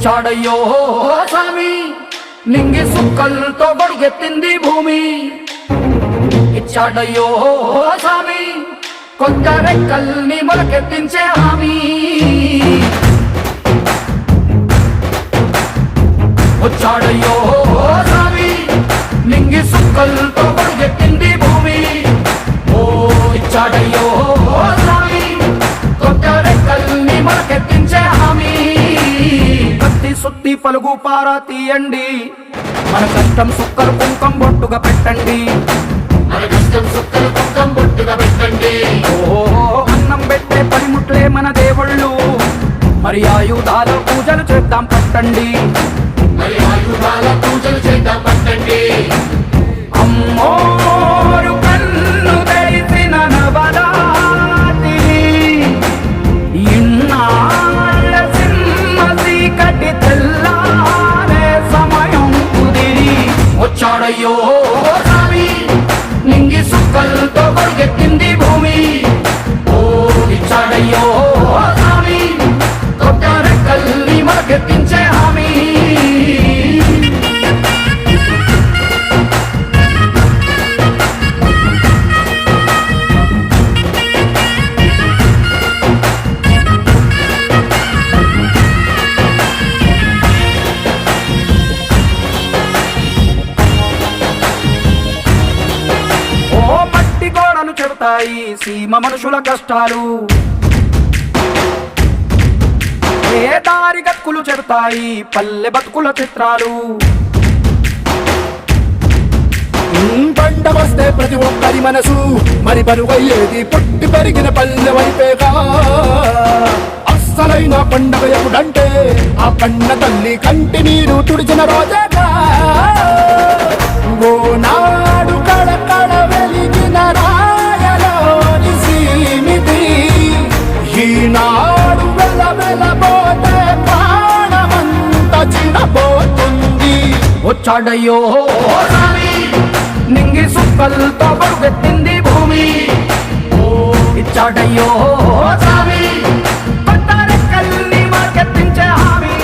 వచ్చాడయ్యో స్వామి నింగి సుక్కలతో గొడుగెత్తింది భూమి. ఇచ్చాడయ్యో స్వామి కొత్త రెక్కల్ని మొలకెత్తించే హామీ. వచ్చాడయ్యో స్వామి నింగి సుక్కలతో గొడుగెత్తింది భూమి. ఓ ఇచ్చాడయ్యో స్వామి కొత్త రెక్కల్ని మొలకెత్తించే హామీ. కత్తి సుత్తి పలుగు పారా తీయండి, మన కష్టం సుక్కలు కుంకం బొట్టుగా పెట్టండి. మన కష్టం సుక్కలు కుంకం బొట్టుగా పెట్టండి. ఓ అన్నం పెట్టే పనిముట్లే మన దేవుళ్ళు, మరి ఆయుధాల పూజలు చేద్దాం పట్టండి. మరి ఆయుధాల పూజలు చేద్దాం పట్టండి. అమ్మోరు కన్ను తెరిసిన నవరాత్రి, ఇన్నాళ్ళ సింహ చీకటి తెల్లారే సమయం కుదిరి. వచ్చాడయ్యో స్వామి నింగి సుక్కలతో గొడుగెత్తింది భూమి. ఓ ఇచ్చాడయ్యో స్వామి కొత్త రెక్కల్ని మొలకెత్తించే హామీ. చెబుతాయి సీమ మనుషుల కష్టాలు, ఏ దారి గక్కులు చెబుతాయి పల్లె బతుకుల చిత్రాలు. పంట వస్తే ప్రతి ఒక్కరి మనసు మరి బరువయ్యేది పుట్టి పెరిగిన పల్లె వైపేగా. అస్సలైన పండగ ఎప్పుడంటే ఆ కన్న తల్లి కంటి నీరు తుడిచిన రోజేగా. ఓ నాడు కళకళ వెలిగిన రాయలోని సీమితి, ఈనాడు వెలవెలబోతే ప్రాణమంత చిన్నబోతుంది. వచ్చాడయ్యో స్వామి నింగి సుక్కలతో గొడుగెత్తింది భూమి. ఓ ఇచ్చాడయ్యో స్వామి కొత్త రెక్కల్ని మొలకెత్తించే హామీ.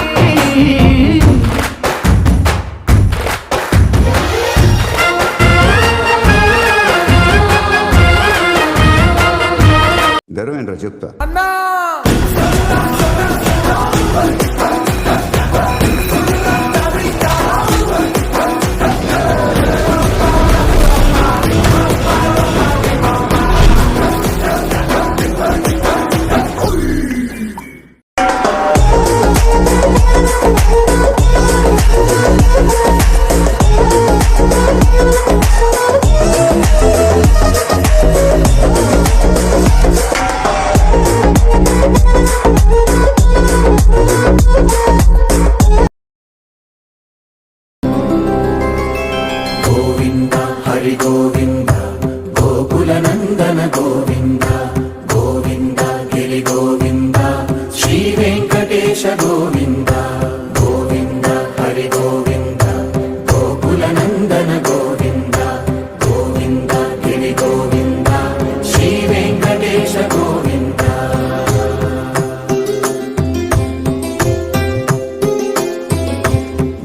గర్వం ఏంట్రా చెప్తా. గోవింద హరి గోవింద గోకుల నందన గోవింద గోవింద గిరి గోవింద శ్రీ వెంకటేశ గోవింద. గోవింద హరి గోవింద గోకుల నందన గోవింద గోవింద గిరి గోవింద శ్రీ వెంకటేశ గోవింద.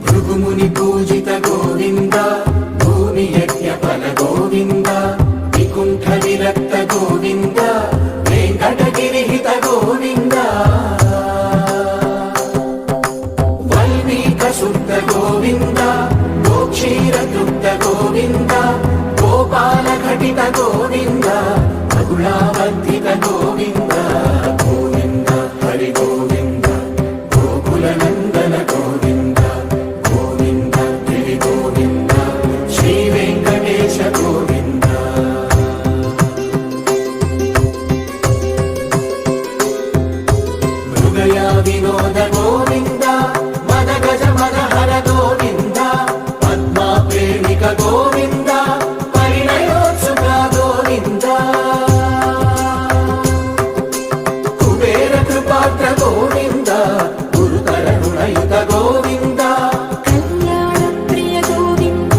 భృగుముని పూజిత గోవింద భూమి యజ్ఞ ఫల గోవింద వికుంఠ విరక్త గోవింద వెంకటగిరిహిత గోవింద. వల్మీక శుద్ధ గోవింద గోక్షీర తృప్త గోవింద గోపాల ఘటిత గోవింద బహుళావర్ధిత గోవింద. గోవింద హరి గోవింద గోకుల నందన గోవింద గోవింద గిరి గోవింద శ్రీ వెంకటేశ గోవింద. హృదయ వినోద గోవింద మద గజ మద హర గోవింద పద్మా ప్రేమిక గోవింద పరిణయోత్సుక గోవింద. కుబేర కృపాత్ర గోవింద గురుతర రుణయుత గోవింద. కళ్యాణ ప్రియ గోవింద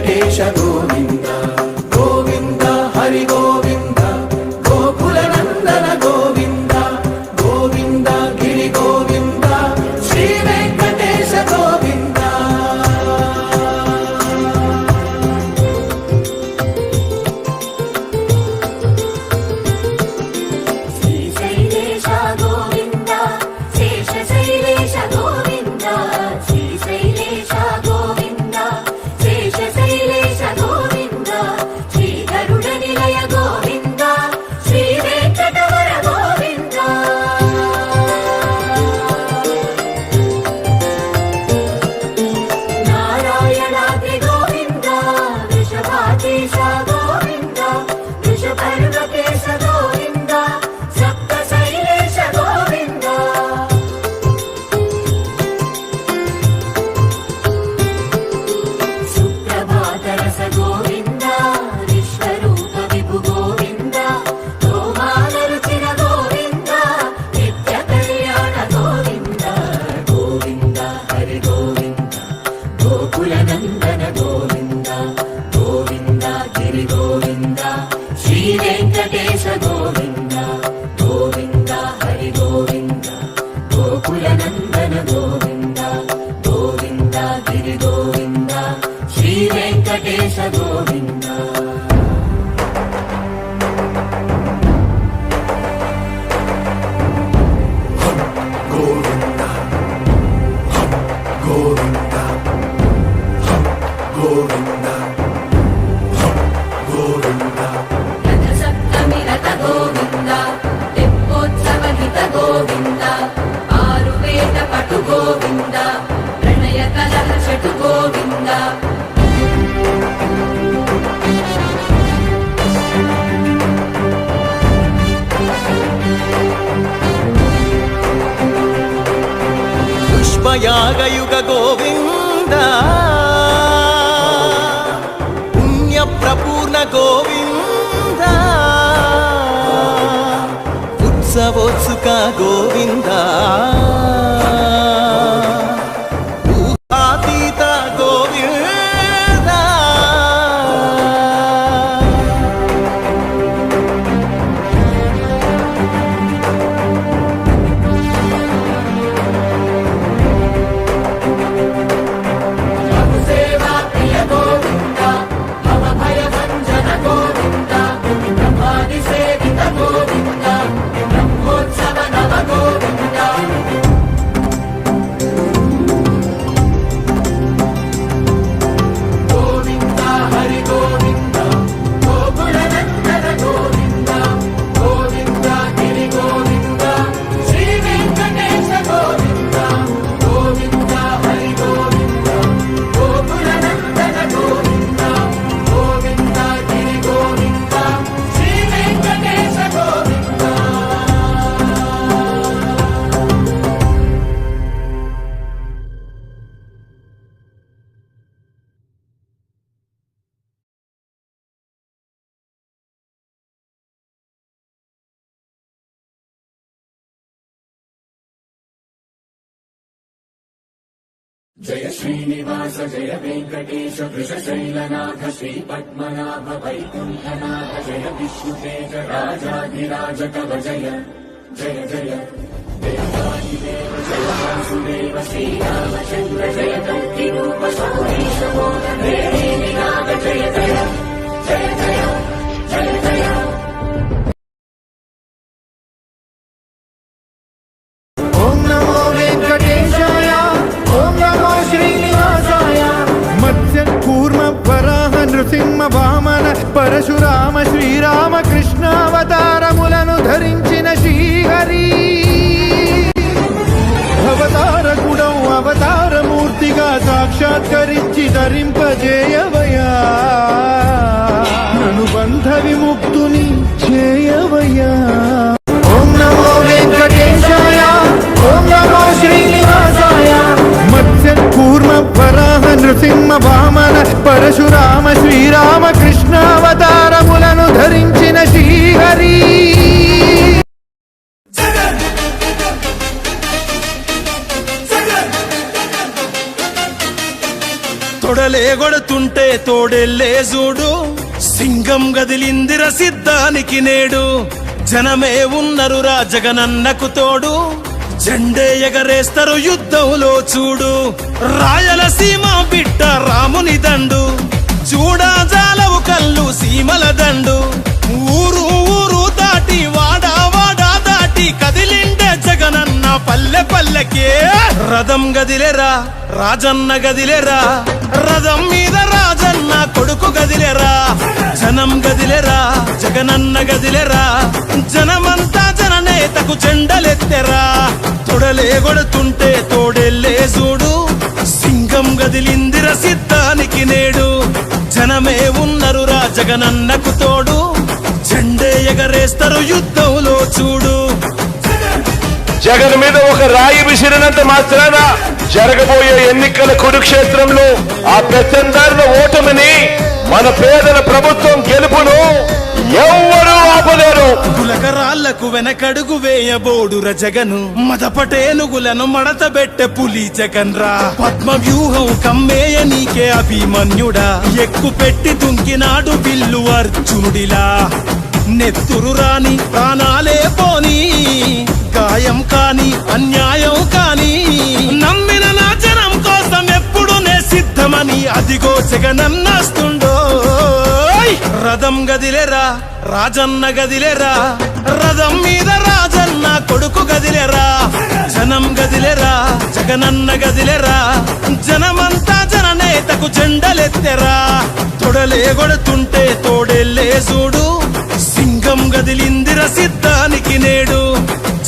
వెంకటేశ గోవింద గోవింద హరి గోవింద గోకుల నందన గోవింద గోవింద గిరి గోవింద శ్రీ వెంకటేశ గోవింద శ్రీశైలేశ గోవింద శేషశైలేశ గోవింద శ్రీశైలేశ గోవింద శేషశైలేశ గోవింద శ్రీ గరుడ నిలయ గోవింద శ్రీ వెంకటవర గోవింద నారాయణాద్రి గోవింద వృషభాధీశ గోవింద వృషపర్వకేశ గోవింద సప్త శైలేశ గోవింద సుప్రభాతరస గోవింద విశ్వరూప విభు గోవింద గోమానరుచిర గోవింద నిత్య కళ్యాణ గోవింద గోవింద హరి గోవింద గోకుల నందన గోవింద గోవింద గిరి గోవింద శ్రీ వెంకటేశ గోవింద గోవింద హరి గోవింద గోకుల నందన గోవింద గోవింద గిరి గోవింద శ్రీ వెంకటేశ గోవింద గోవింద గోవింద గోవింద గోవింద రథ సప్తమి రథ గోవింద తెప్పోత్సవ హిత గోవింద ఆరువేద పటు గోవింద ప్రణయ కలహ చటు గోవింద పుష్పయాగయుగ గోవింద పుణ్య ప్రపూర్ణ గోవింద ఉత్సవోత్సుక గోవింద ఊహాతీత గోవింద సేవా ప్రియ గోవింద భవ భయ భంజన గోవింద బ్రహ్మాది సేవిత గోవింద బ్రహ్మోత్సవ నవ గోవింద గోవింద హరి గోవింద గోకుల నందన గోవింద గోవింద గిరి గోవింద శ్రీ వెంకటేశ గోవింద గోవింద హరి గోవింద గోకుల నందన గోవింద గోవింద గిరి గోవింద శ్రీ వెంకటేశ గోవింద జయ శ్రీనివాస జయ వెంకటేశ వృషశైలనాథ శ్రీ పద్మనాభ వైకుంఠనాథ జయ విష్ణుతేజ రాజాధిరాజ కవ జయ జయ జయ దేవాదిదేవ జయ వాసుదేవ శ్రీరామచంద్ర జయ కల్కి రూప సౌరీశ మోహ నాగ జయ జయ జయ జయ జయ జయ ఓం నమో వెంకటేశాయ ఓం నమో శ్రీనివాసాయ మత్స్య కూర్మ వరాహ నృసింహ వామన పరశురామ శ్రీరామ కృష్ణావతారములను ధరించిన శ్రీహరి అవతారకుడౌ అవతారమూర్తిగా సాక్షాత్కరించి ధరింపజేయవయా నను బంధ విముక్తుని చేయవయ్యా ఓం నమో వెంకటేశాయ ఓం నమో శ్రీనివాసాయ మత్స్య కూర్మ వరాహ నృసింహ వామన పరశురామ శ్రీరామ కృష్ణావతారములను ధరించిన శ్రీహరి తొడలే గొడ కొడుతుంటే తోడెల్లే చూడు సింగం గదిలిందిర సిద్ధానికి నేడు జనమే ఉన్నరురా జగనన్నకు తోడు జెండే ఎగరేస్తారు యుద్ధంలో చూడు రాయలసీమ బిడ్డ రాముని దండు చూడా జాలవు కళ్ళు సీమల దండు ఊరు ఊరు దాటి వాడా వాడా దాటి కదిలిండే జగనన్న పల్లె పల్లెకే రథం గదిలేరా రాజన్న గదిలేరా రథం మీద రాజన్న కొడుకు గదిలేరా జనం గదిలేరా జగనన్న గదిలేరా జనమంతా జననేతకు జెండలెత్తెరా తొడలే కొడుతుంటే తోడెల్లే చూడు సింగం గదిలిందిర సిద్ధానికి నేడు జనమే ఉన్నరురా జగనన్నకు తోడు జెండే ఎగరేస్తారు యుద్ధంలో చూడు జగన్ మీద ఒక రాయి విసిరినంత మాత్రాన జరగబోయే ఎన్నికల కురుక్షేత్రంలో ఆ పెత్తందారుల ఓటమిని మన పేదల ప్రభుత్వం గెలుపును ఎవ్వరూ ఆపలేరు. కులకరాళ్లకు వెనకడుగు వేయబోడుర జగను మదపటేనుగులను మడతబెట్టె పులి జగన్ రా పద్మ వ్యూహం కమ్మేయ నీకే అభిమన్యుడా ఎక్కు పెట్టి దుంకినాడు బిల్లు అర్జునుడిలా నెత్తురు రాని ప్రాణాలే పోని గాయం కాని అన్యాయం కాని నమ్మిన నా జనం కోసం ఎప్పుడు నే సిద్ధమని అదిగో జగనన్నస్తుండో రథం గదిలేరా రాజన్న గదిలేరా రథం మీద రాజన్న కొడుకు గదిలేరా జనం గదిలేరా జగనన్న గదిలేరా జనమంతా జననేతకు జెండలెత్తెరా తొడలే కొడుతుంటే తోడెల్లే చూడు సింగం గదిలిందిర సిద్ధానికి నేడు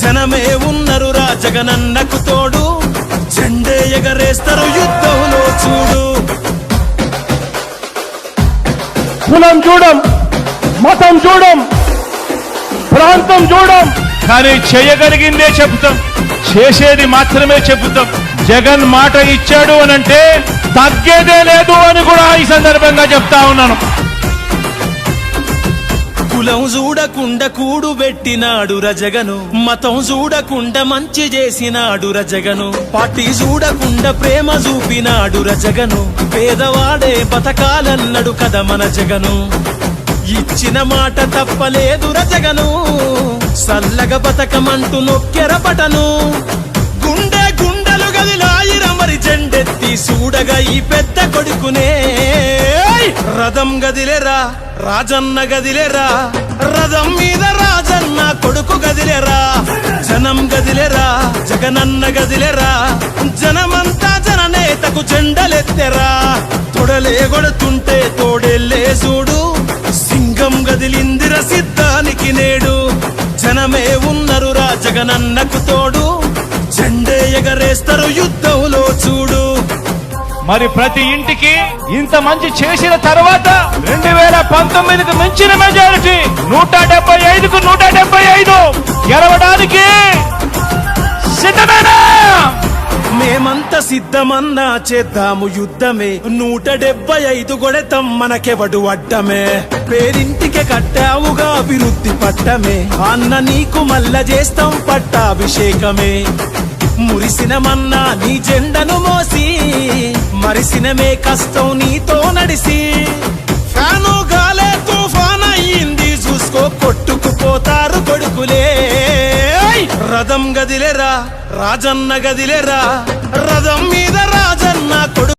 జనమే ఉన్నరురా జగనన్నకు తోడు జెండే ఎగరేస్తారు యుద్ధంలో చూడు కులం చూడం మతం చూడం ప్రాంతం చూడం కానీ చేయగలిగిందే చెబుతాం చేసేది మాత్రమే చెబుతాం జగన్ మాట ఇచ్చాడు అనంటే తగ్గేదే లేదు అని కూడా ఈ సందర్భంగా చెప్తా ఉన్నాను. కులం చూడకుండా కూడు పెట్టినాడు రజగను మతం చూడకుండా మంచి చేసినాడు రజగను పార్టీ చూడకుండా ప్రేమ చూపినాడు రజగను పేదవాడే బతకాలన్నాడు కదా మన జగను ఇచ్చిన మాట తప్పలేదు రజగను సల్లగ బతకమంటూ నొక్కెర బటను గుండె గుండెలు గదిలాయిర మరి జెండెత్తి చూడగా ఈ పెద్ద కొడుకునే రథం గదిలేరా రాజన్న గదిలేరా రథం మీద రాజన్న కొడుకు గదిలేరా జనం గదిలేరా జగనన్న గదిలేరా జనమంతా జననేతకు జెండలెత్తెరా తొడలే కొడుతుంటే తోడెల్లే చూడు సింగం గదిలిందిర సిద్ధానికి నేడు జనమే ఉన్నరురా జగనన్నకు తోడు జెండే ఎగరేస్తారు యుద్ధంలో చూడు మరి ప్రతి ఇంటికి ఇంత మంచి చేసిన తర్వాత 2019కు మించిన మెజారిటీ 175కు 175 గెలవడానికి సిద్ధమేనా? మేమంతా సిద్ధమన్నా చేద్దాము యుద్ధమే 175 కొడతాం మనకెవడు అడ్డమే పేరింటికే కట్టావుగా అభివృద్ధి పట్టమే అన్న నీకు మల్ల చేస్తాం పట్టాభిషేకమే మురిసిన మన్నా నీ జెండను మోసి మరిసినమే కష్టం నీతో నడిసి ఫ్యాను గాలే తుఫాన్ అయ్యింది చూసుకో కొట్టుకుపోతారు కొడుకులే రథం గదిలేరా రాజన్న గదిలేరా రథం మీద రాజన్న కొడుకు